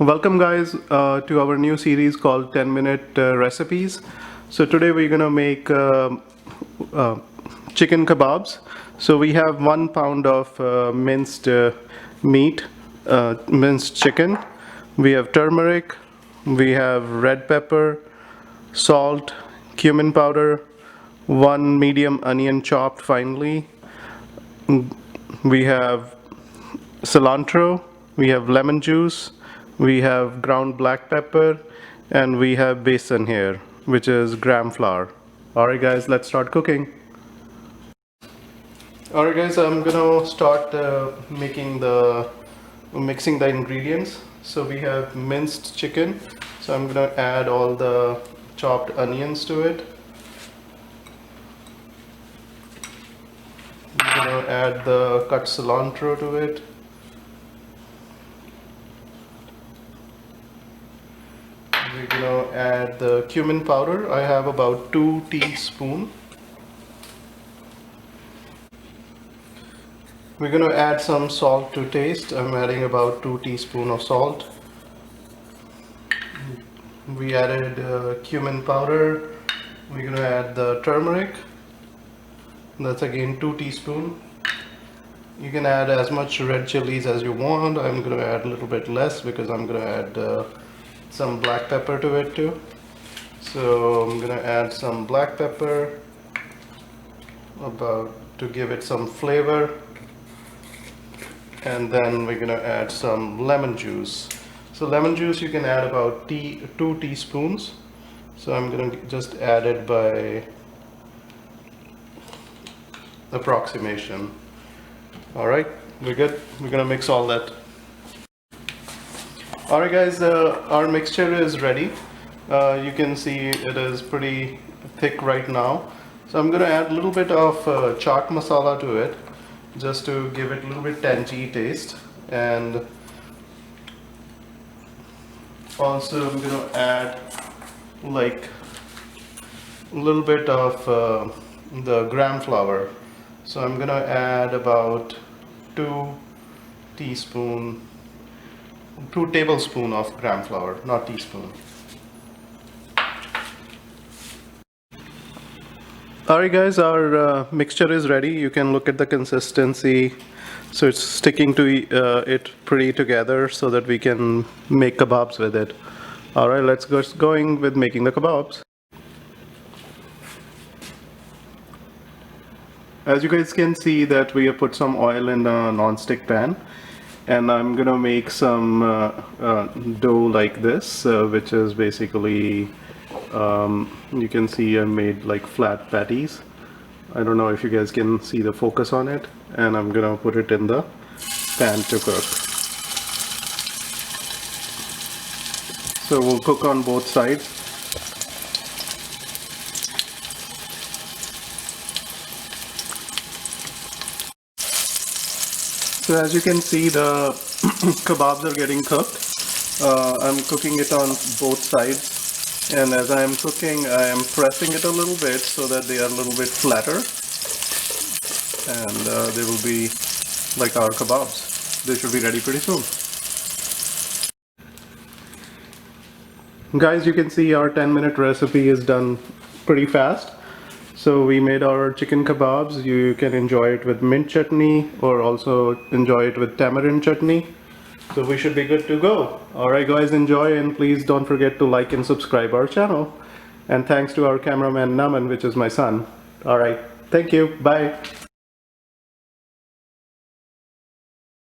Welcome guys to our new series called 10-minute recipes. So today we're gonna make chicken kebabs. So we have 1 pound of minced meat, minced chicken. We have turmeric, we have red pepper, salt, cumin powder, 1 medium onion chopped finely. We have cilantro, we have lemon juice, we have ground black pepper, and we have besan here, which is gram flour. Alright guys, let's start cooking. Alright guys, I'm gonna start mixing the ingredients. So we have minced chicken, so I'm gonna add all the chopped onions to it. I'm gonna add the cut cilantro to it. We're gonna add the cumin powder. I have about 2 teaspoons. We're gonna add some salt to taste. I'm adding about 2 teaspoons of salt. We added cumin powder. We're gonna add the turmeric. That's again 2 teaspoons. You can add as much red chilies as you want. I'm gonna add a little bit less because I'm gonna add some black pepper to it too. So I'm gonna add some black pepper to give it some flavor, and then we're gonna add some lemon juice. So lemon juice you can add about 2 teaspoons. So I'm gonna just add it by approximation. Alright, we're good. We're gonna mix all that. Alright guys, our mixture is ready. You can see it is pretty thick right now. So I'm gonna add a little bit of chaat masala to it, just to give it a little bit tangy taste. And also I'm gonna add like a little bit of the gram flour. So I'm gonna add about 2 tablespoons of gram flour, not teaspoon. Alright guys, our mixture is ready. You can look at the consistency. So it's sticking to it pretty together so that we can make kebabs with it. Alright, let's get going with making the kebabs. As you guys can see that we have put some oil in a non-stick pan, and I'm gonna make some dough like this, which is basically you can see I made like flat patties. I don't know if you guys can see the focus on it, and I'm gonna put it in the pan to cook. So we'll cook on both sides. So as you can see, the kebabs are getting cooked. I'm cooking it on both sides, and as I am cooking, I am pressing it a little bit so that they are a little bit flatter, and they will be like our kebabs. They should be ready pretty soon. Guys, you can see our 10-minute recipe is done pretty fast. So we made our chicken kebabs. You can enjoy it with mint chutney or also enjoy it with tamarind chutney. So we should be good to go. Alright guys, enjoy, and please don't forget to like and subscribe our channel. And thanks to our cameraman Naman, which is my son. Alright, thank you. Bye.